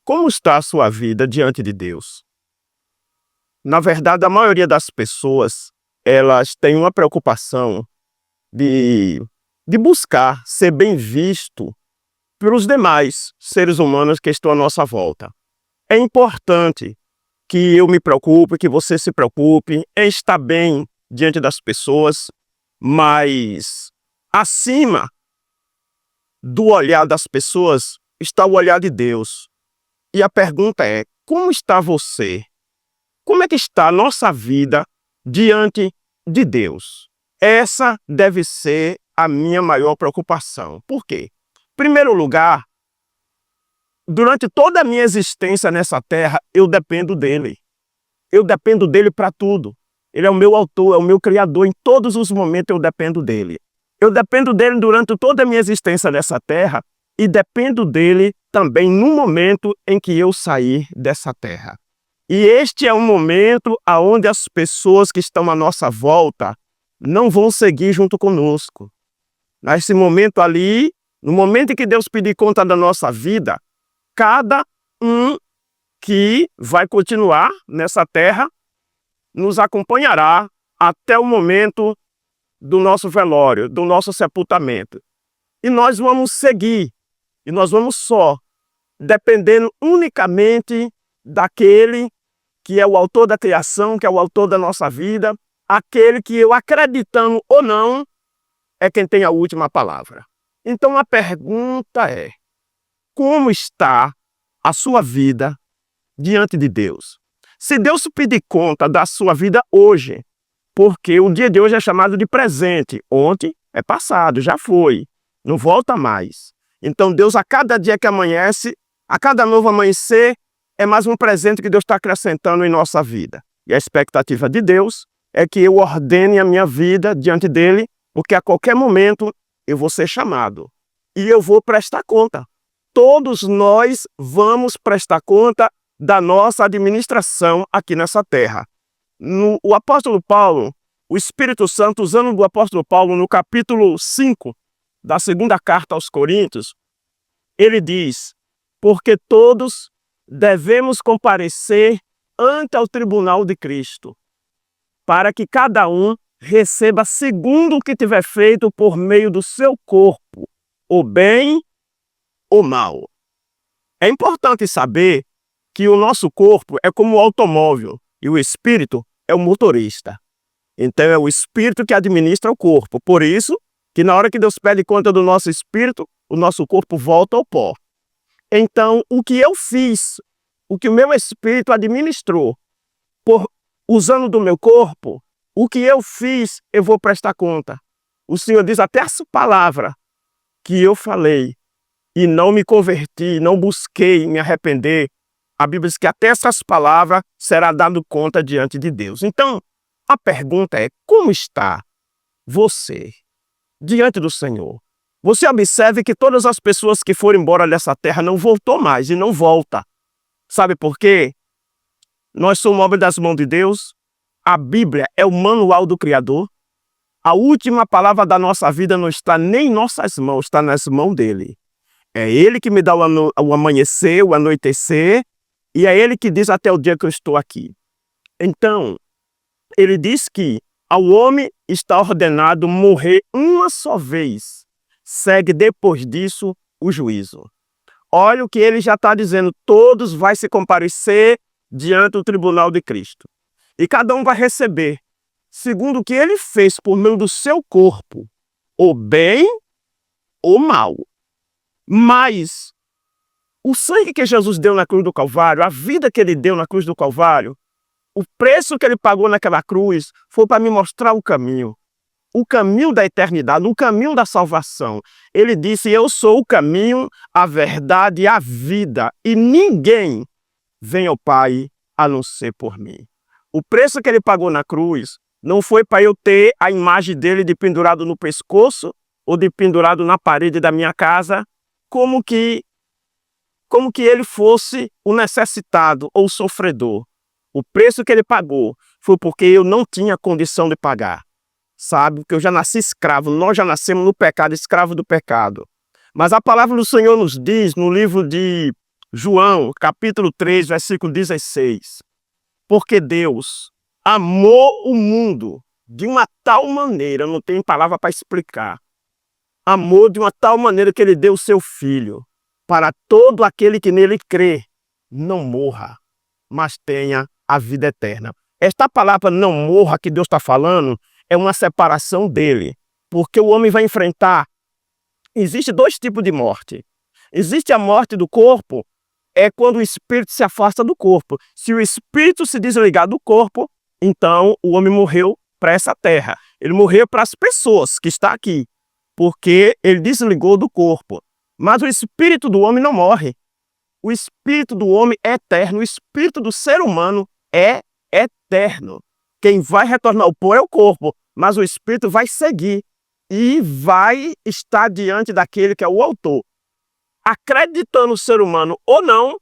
Como está a sua vida diante de Deus? Na verdade, a maioria das pessoas, elas têm uma preocupação de, de buscar ser bem visto pelos demais seres humanos que estão à nossa volta. É importante que eu me preocupe, que você se preocupe em estar bem diante das pessoas, mas acima do olhar das pessoas está o olhar de Deus. E a pergunta é: como está você? Como é que está a nossa vida diante de Deus? Essa deve ser a minha maior preocupação. Por quê? Em primeiro lugar, durante toda a minha existência nessa terra, eu dependo dele. Eu dependo dele para tudo. Ele é o meu autor, é o meu criador. Em todos os momentos eu dependo dele. Eu dependo dele durante toda a minha existência nessa terra e dependo dele também no momento em que eu sair dessa terra. E este é um momento onde as pessoas que estão à nossa volta não vão seguir junto conosco. Nesse momento ali, no momento em que Deus pedir conta da nossa vida, cada um que vai continuar nessa terra nos acompanhará até o momento do nosso velório, do nosso sepultamento. E nós vamos seguir, e nós vamos só, dependendo unicamente daquele que é o autor da criação, que é o autor da nossa vida, aquele que, eu acreditando ou não, é quem tem a última palavra. Então a pergunta é: como está a sua vida diante de Deus? Se Deus pedir conta da sua vida hoje, porque o dia de hoje é chamado de presente, ontem é passado, já foi, não volta mais. Então Deus, a cada dia que amanhece, a cada novo amanhecer, é mais um presente que Deus está acrescentando em nossa vida. E a expectativa de Deus é que eu ordene a minha vida diante dele, porque a qualquer momento eu vou ser chamado e eu vou prestar conta. Todos nós vamos prestar conta da nossa administração aqui nessa terra. O apóstolo Paulo, o Espírito Santo, usando do apóstolo Paulo no capítulo 5 da segunda carta aos Coríntios, ele diz: porque todos devemos comparecer ante ao tribunal de Cristo, para que cada um receba segundo o que tiver feito por meio do seu corpo, o bem ou mal. É importante saber que o nosso corpo é como um automóvel e o espírito é o motorista. Então é o espírito que administra o corpo. Por isso que na hora que Deus pede conta do nosso espírito, o nosso corpo volta ao pó. Então, o que eu fiz, o que o meu espírito administrou, usando do meu corpo, o que eu fiz, eu vou prestar conta. O Senhor diz até essa palavra que eu falei e não me converti, não busquei me arrepender. A Bíblia diz que até essas palavras será dado conta diante de Deus. Então, a pergunta é: como está você diante do Senhor? Você observe que todas as pessoas que foram embora dessa terra não voltou mais e não volta. Sabe por quê? Nós somos obra das mãos de Deus. A Bíblia é o manual do Criador. A última palavra da nossa vida não está nem em nossas mãos, está nas mãos dele. É ele que me dá o amanhecer, o anoitecer, e é ele que diz até o dia que eu estou aqui. Então, ele diz que ao homem está ordenado morrer uma só vez. Segue depois disso o juízo. Olha o que ele já está dizendo: todos vão se comparecer diante do tribunal de Cristo. E cada um vai receber, segundo o que ele fez por meio do seu corpo, o bem ou mal. Mas o sangue que Jesus deu na cruz do Calvário, a vida que ele deu na cruz do Calvário, o preço que ele pagou naquela cruz foi para me mostrar o caminho da eternidade, o caminho da salvação. Ele disse: eu sou o caminho, a verdade e a vida, e ninguém vem ao Pai a não ser por mim. O preço que ele pagou na cruz não foi para eu ter a imagem dele de pendurado no pescoço ou de pendurado na parede da minha casa, como que ele fosse o necessitado ou o sofredor. O preço que ele pagou foi porque eu não tinha condição de pagar. Sabe? Porque eu já nasci escravo, nós já nascemos no pecado, escravo do pecado. Mas a palavra do Senhor nos diz, no livro de João, capítulo 3, versículo 16. Porque Deus amou o mundo de uma tal maneira, não tem palavra para explicar, amou de uma tal maneira que ele deu o seu Filho, para todo aquele que nele crê, não morra, mas tenha a vida eterna. Esta palavra não morra que Deus está falando é uma separação dele, porque o homem vai enfrentar. Existe dois tipos de morte. Existe a morte do corpo, é quando o espírito se afasta do corpo. Se o espírito se desligar do corpo, então o homem morreu para essa terra. Ele morreu para as pessoas que estão aqui, porque ele desligou do corpo. Mas o espírito do homem não morre. O espírito do homem é eterno. O espírito do ser humano é eterno. Quem vai retornar ao pó é o corpo, mas o espírito vai seguir e vai estar diante daquele que é o autor. Acreditando no ser humano ou não,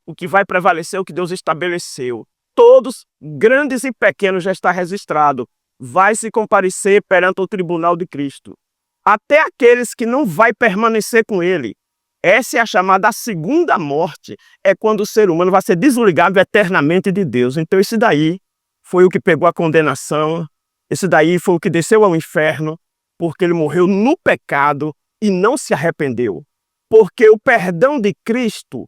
o que vai prevalecer é o que Deus estabeleceu. Todos, grandes e pequenos, já está registrado. Vai se comparecer perante o tribunal de Cristo. Até aqueles que não vai permanecer com ele. Essa é a chamada segunda morte. É quando o ser humano vai ser desligado eternamente de Deus. Então esse daí foi o que pegou a condenação. Esse daí foi o que desceu ao inferno, porque ele morreu no pecado e não se arrependeu. Porque o perdão de Cristo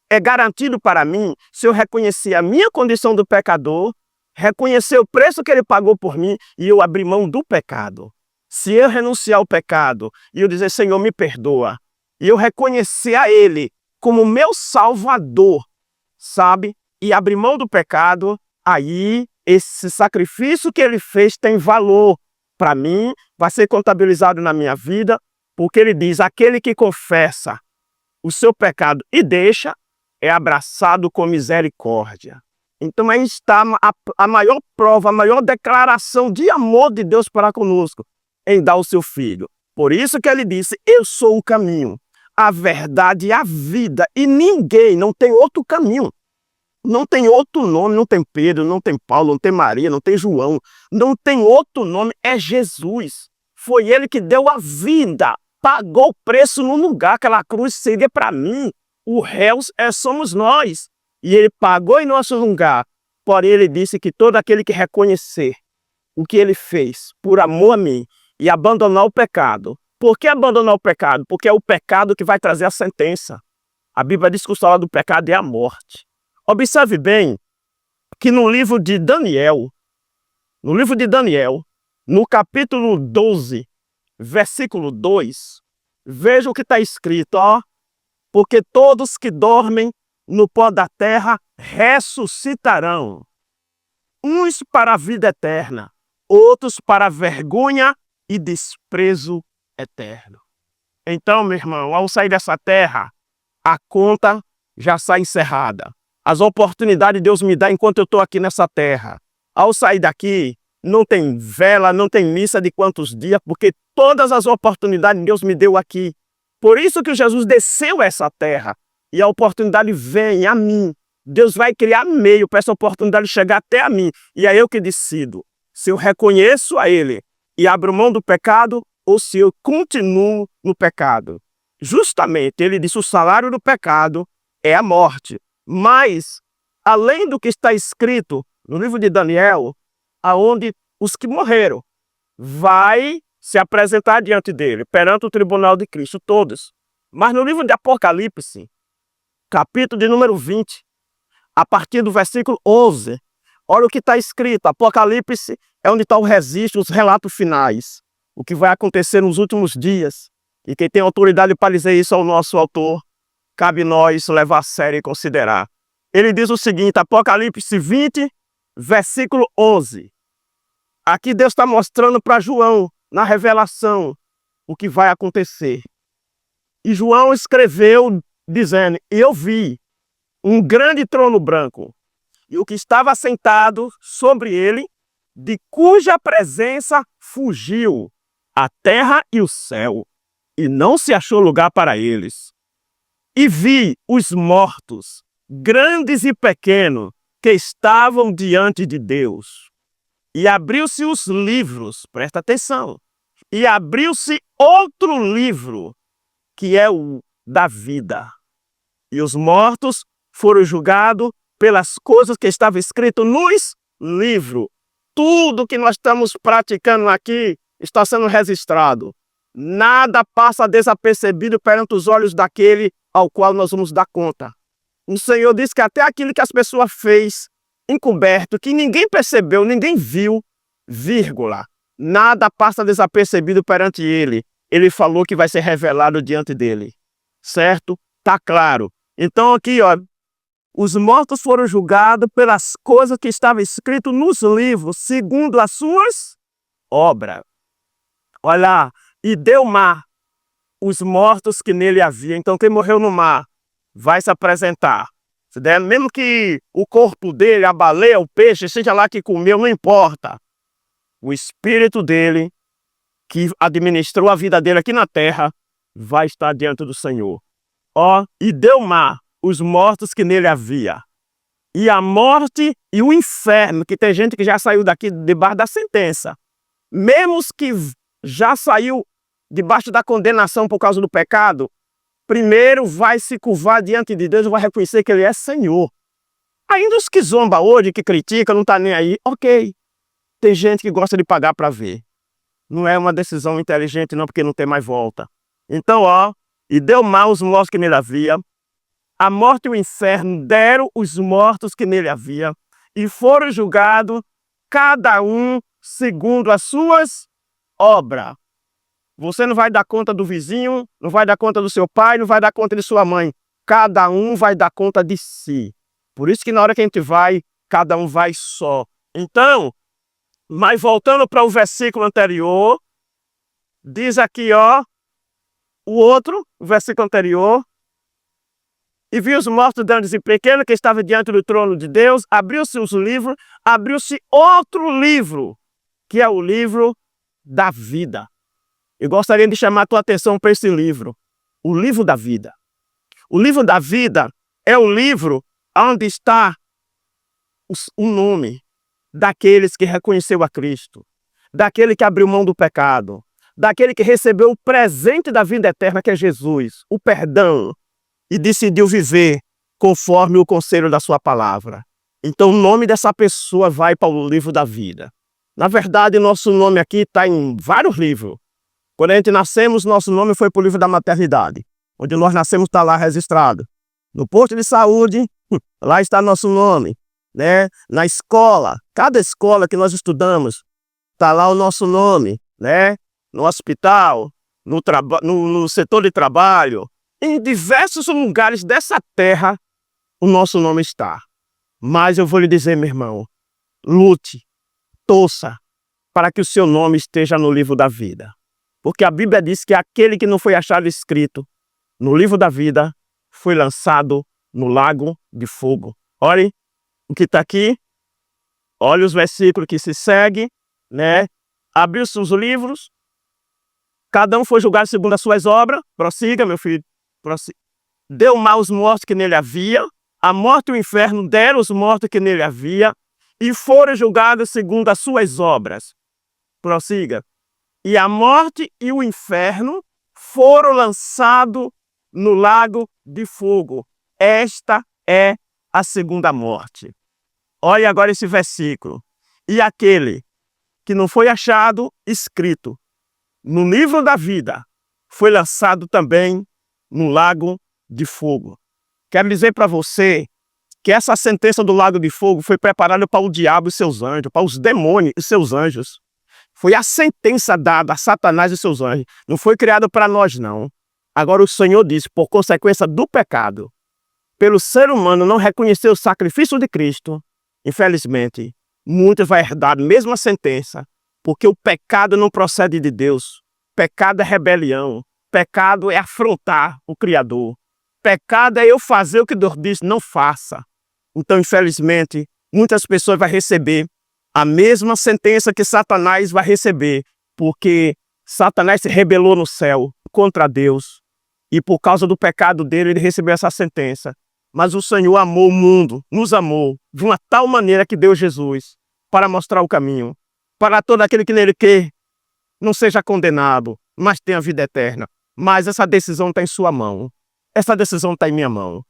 é garantido para mim se eu reconhecer a minha condição do pecador, reconhecer o preço que ele pagou por mim e eu abrir mão do pecado. Se eu renunciar ao pecado e eu dizer, Senhor, me perdoa, e eu reconhecer a Ele como meu Salvador, sabe? E abrir mão do pecado, aí esse sacrifício que Ele fez tem valor para mim, vai ser contabilizado na minha vida, porque Ele diz, aquele que confessa o seu pecado e deixa, é abraçado com misericórdia. Então aí está a maior prova, a maior declaração de amor de Deus para conosco, em dar o seu Filho. Por isso que ele disse, eu sou o caminho, a verdade e a vida, e ninguém, não tem outro caminho. Não tem outro nome, não tem Pedro, não tem Paulo, não tem Maria, não tem João, não tem outro nome, é Jesus. Foi ele que deu a vida, pagou o preço no lugar, aquela cruz seria para mim. O réu somos nós. E ele pagou em nosso lugar. Porém, ele disse que todo aquele que reconhecer o que ele fez por amor a mim e abandonar o pecado. Por que abandonar o pecado? Porque é o pecado que vai trazer a sentença. A Bíblia diz que o salário do pecado é a morte. Observe bem que no livro de Daniel, no capítulo 12, versículo 2, veja o que está escrito, ó. Porque todos que dormem no pó da terra ressuscitarão. Uns para a vida eterna, outros para a vergonha e desprezo eterno. Então, meu irmão, ao sair dessa terra, a conta já sai encerrada. As oportunidades Deus me dá enquanto eu estou aqui nessa terra. Ao sair daqui, não tem vela, não tem missa de quantos dias, porque todas as oportunidades Deus me deu aqui. Por isso que Jesus desceu a essa terra e a oportunidade vem a mim. Deus vai criar meio para essa oportunidade chegar até a mim. E é eu que decido se eu reconheço a Ele e abro mão do pecado ou se eu continuo no pecado. Justamente, ele disse, o salário do pecado é a morte. Mas, além do que está escrito no livro de Daniel, aonde os que morreram vai se apresentar diante dele, perante o tribunal de Cristo, todos. Mas no livro de Apocalipse, capítulo de número 20, a partir do versículo 11, olha o que está escrito. Apocalipse é onde está o registro, os relatos finais, o que vai acontecer nos últimos dias. E quem tem autoridade para dizer isso é o nosso autor. Cabe nós levar a sério e considerar. Ele diz o seguinte, Apocalipse 20, versículo 11. Aqui Deus está mostrando para João, na revelação, o que vai acontecer. E João escreveu dizendo, eu vi um grande trono branco, e o que estava sentado sobre ele, de cuja presença fugiu a terra e o céu, e não se achou lugar para eles. E vi os mortos, grandes e pequenos, que estavam diante de Deus. E abriu-se os livros, presta atenção, e abriu-se outro livro, que é o da vida. E os mortos foram julgados pelas coisas que estavam escritas nos livros. Tudo que nós estamos praticando aqui está sendo registrado. Nada passa desapercebido perante os olhos daquele ao qual nós vamos dar conta. O Senhor diz que até aquilo que as pessoas fez encoberto, que ninguém percebeu, ninguém viu, vírgula, nada passa desapercebido perante ele. Ele falou que vai ser revelado diante dele. Certo? Tá claro. Então aqui, ó, os mortos foram julgados pelas coisas que estavam escritas nos livros, segundo as suas obras. Olha lá, e deu mar os mortos que nele havia. Então quem morreu no mar vai se apresentar. Mesmo que o corpo dele, a baleia, o peixe, seja lá que comeu, não importa. O espírito dele, que administrou a vida dele aqui na terra, vai estar diante do Senhor. Ó, e deu mar os mortos que nele havia. E a morte e o inferno, que tem gente que já saiu daqui debaixo da sentença. Mesmo os que já saiu debaixo da condenação por causa do pecado, primeiro vai se curvar diante de Deus e vai reconhecer que ele é Senhor. Ainda os que zombam hoje, que criticam, não está nem aí, ok. Tem gente que gosta de pagar para ver. Não é uma decisão inteligente não, porque não tem mais volta. Então, ó, e deu mal os mortos que nele havia. A morte e o inferno deram os mortos que nele havia. E foram julgados, cada um segundo as suas obras. Você não vai dar conta do vizinho, não vai dar conta do seu pai, não vai dar conta de sua mãe. Cada um vai dar conta de si. Por isso que na hora que a gente vai, cada um vai só. Então, mas voltando para o versículo anterior, diz aqui, ó, o versículo anterior, e viu os mortos grandes e pequenos que estavam diante do trono de Deus, abriu-se os livros, abriu-se outro livro, que é o livro da vida. Eu gostaria de chamar a tua atenção para esse livro, o livro da vida. O livro da vida é o livro onde está o nome daqueles que reconheceu a Cristo, daquele que abriu mão do pecado, daquele que recebeu o presente da vida eterna, que é Jesus, o perdão, e decidiu viver conforme o conselho da sua palavra. Então o nome dessa pessoa vai para o livro da vida. Na verdade, nosso nome aqui está em vários livros. Quando a gente nascemos, nosso nome foi para o livro da maternidade. Onde nós nascemos está lá registrado. No posto de saúde, lá está nosso nome. Né? Na escola, cada escola que nós estudamos, está lá o nosso nome. Né? No hospital, no setor de trabalho, em diversos lugares dessa terra, o nosso nome está. Mas eu vou lhe dizer, meu irmão, lute, torça, para que o seu nome esteja no livro da vida. Porque a Bíblia diz que aquele que não foi achado escrito no livro da vida foi lançado no lago de fogo. Olhe o que está aqui. Olha os versículos que se seguem, né? Abriu-se os livros. Cada um foi julgado segundo as suas obras. Prossiga, meu filho. Prossiga. Deu mal os mortos que nele havia. A morte e o inferno deram os mortos que nele havia. E foram julgados segundo as suas obras. Prossiga. E a morte e o inferno foram lançados no lago de fogo. Esta é a segunda morte. Olha agora esse versículo. E aquele que não foi achado escrito no livro da vida foi lançado também no lago de fogo. Quero dizer para você que essa sentença do lago de fogo foi preparada para o diabo e seus anjos, para os demônios e seus anjos. Foi a sentença dada a Satanás e seus anjos. Não foi criada para nós, não. Agora o Senhor disse, por consequência do pecado, pelo ser humano não reconhecer o sacrifício de Cristo, infelizmente, muitos vão herdar a mesma sentença, porque o pecado não procede de Deus. Pecado é rebelião. Pecado é afrontar o Criador. Pecado é eu fazer o que Deus diz, não faça. Então, infelizmente, muitas pessoas vão receber a mesma sentença que Satanás vai receber, porque Satanás se rebelou no céu contra Deus, e por causa do pecado dele, ele recebeu essa sentença. Mas o Senhor amou o mundo, nos amou, de uma tal maneira que deu Jesus, para mostrar o caminho, para todo aquele que nele quer, não seja condenado, mas tenha vida eterna. Mas essa decisão está em sua mão, essa decisão está em minha mão.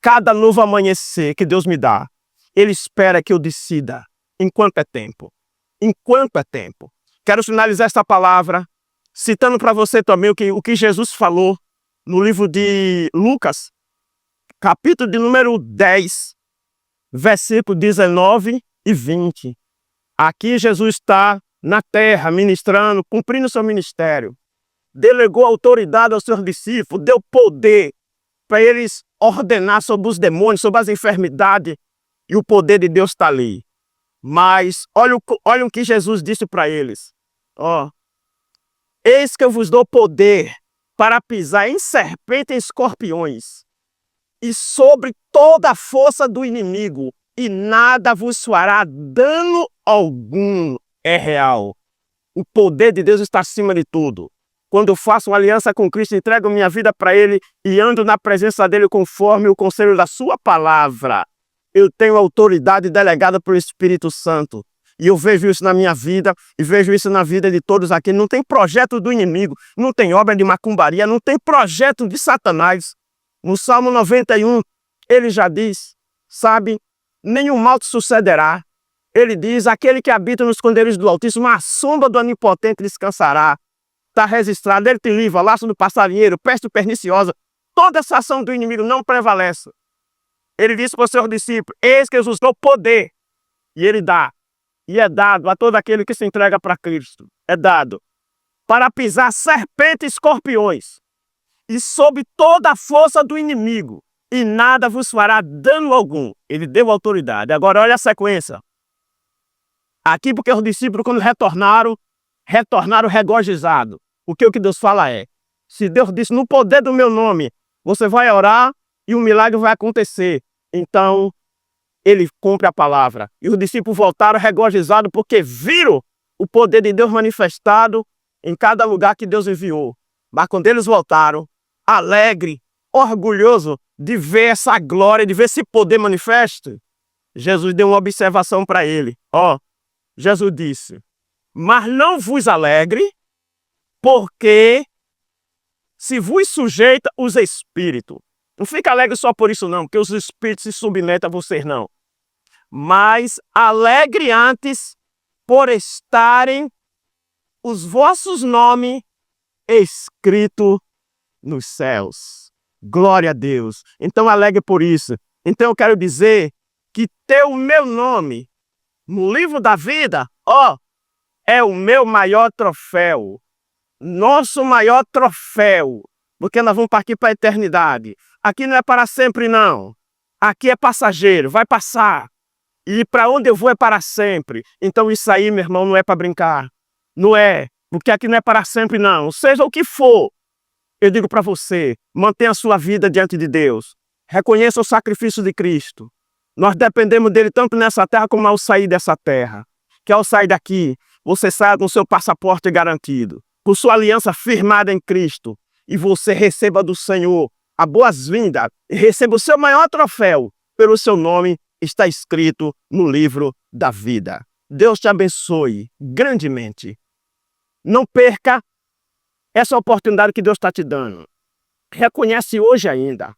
cada novo amanhecer que Deus me dá, Ele espera que eu decida enquanto é tempo. Enquanto é tempo. Quero finalizar esta palavra citando para você também o que Jesus falou no livro de Lucas, capítulo de número 10, versículo 19 e 20. Aqui Jesus está na terra ministrando, cumprindo seu ministério. Delegou autoridade aos seus discípulos, deu poder para eles ordenar sobre os demônios, sobre as enfermidades, e o poder de Deus está ali. Mas olha o que Jesus disse para eles. Eis que eu vos dou poder para pisar em serpentes e escorpiões, e sobre toda a força do inimigo, e nada vos fará dano algum. É real. O poder de Deus está acima de tudo. Quando eu faço uma aliança com Cristo, entrego minha vida para Ele e ando na presença dEle conforme o conselho da sua palavra, eu tenho autoridade delegada pelo Espírito Santo. E eu vejo isso na minha vida e vejo isso na vida de todos aqui. Não tem projeto do inimigo, não tem obra de macumbaria, não tem projeto de Satanás. No Salmo 91, ele já diz, sabe, nenhum mal te sucederá. Ele diz, aquele que habita nos esconderijos do Altíssimo, a sombra do Onipotente descansará. Está registrado, ele te livra, laço do passarinheiro, peste perniciosa. Toda essa ação do inimigo não prevalece. Ele disse para os seus discípulos, eis que Jesus deu poder. E ele dá. E é dado a todo aquele que se entrega para Cristo. É dado para pisar serpentes e escorpiões. E sob toda a força do inimigo. E nada vos fará dano algum. Ele deu autoridade. Agora olha a sequência. Aqui porque os discípulos quando retornaram regozijados. O que Deus fala é, se Deus disse no poder do meu nome, você vai orar e o milagre vai acontecer. Então, ele cumpre a palavra. E os discípulos voltaram regozijados porque viram o poder de Deus manifestado em cada lugar que Deus enviou. Mas quando eles voltaram, alegre, orgulhoso de ver essa glória, de ver esse poder manifesto, Jesus deu uma observação para ele. Jesus disse, mas não vos alegre, porque se vos sujeita os espíritos. Não fica alegre só por isso não, porque os espíritos se submetem a vocês não. Mas alegre antes por estarem os vossos nomes escritos nos céus. Glória a Deus. Então alegre por isso. Então eu quero dizer que ter o meu nome no livro da vida, é o meu maior troféu. Nosso maior troféu. Porque nós vamos partir para a eternidade. Aqui não é para sempre, não. Aqui é passageiro, vai passar. E para onde eu vou é para sempre. Então isso aí, meu irmão, não é para brincar. Não é. Porque aqui não é para sempre, não. Seja o que for. Eu digo para você, mantenha a sua vida diante de Deus. Reconheça o sacrifício de Cristo. Nós dependemos dele tanto nessa terra como ao sair dessa terra. Que ao sair daqui, você saia com seu passaporte garantido, com sua aliança firmada em Cristo, e você receba do Senhor a boas-vindas e receba o seu maior troféu, pelo seu nome está escrito no livro da vida. Deus te abençoe grandemente. Não perca essa oportunidade que Deus está te dando. Reconhece hoje ainda.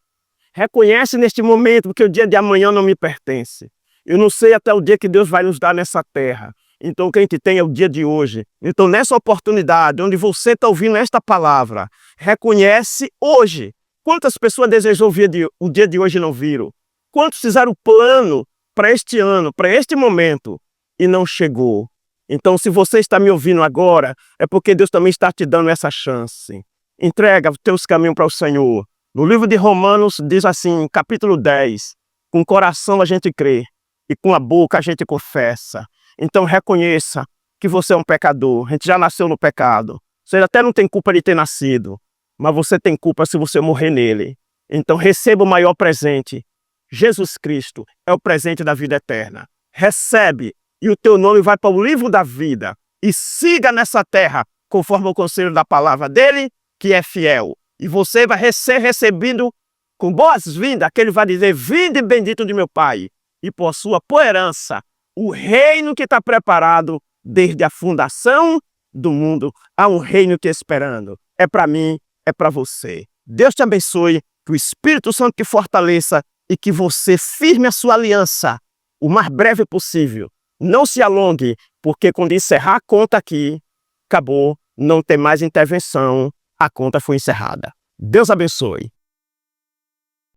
Reconhece neste momento, porque o dia de amanhã não me pertence. Eu não sei até o dia que Deus vai nos dar nessa terra. Então o que a gente tem é o dia de hoje. Então nessa oportunidade, onde você está ouvindo esta palavra, reconhece hoje. Quantas pessoas desejam ouvir o dia de hoje e não viram? Quantos fizeram plano para este ano, para este momento, e não chegou? Então se você está me ouvindo agora, é porque Deus também está te dando essa chance. Entrega os teus caminhos para o Senhor. No livro de Romanos diz assim, capítulo 10, com o coração a gente crê e com a boca a gente confessa. Então reconheça que você é um pecador, a gente já nasceu no pecado. Você até não tem culpa de ter nascido, mas você tem culpa se você morrer nele. Então receba o maior presente. Jesus Cristo é o presente da vida eterna. Recebe e o teu nome vai para o livro da vida. E siga nessa terra conforme o conselho da palavra dele, que é fiel. E você vai ser recebido com boas-vindas, que ele vai dizer, vinde bendito de meu Pai, e possua por herança o reino que está preparado desde a fundação do mundo. Há um reino que é esperando. É para mim, é para você. Deus te abençoe, que o Espírito Santo te fortaleça e que você firme a sua aliança o mais breve possível. Não se alongue, porque quando encerrar a conta aqui, acabou, não tem mais intervenção, a conta foi encerrada. Deus abençoe.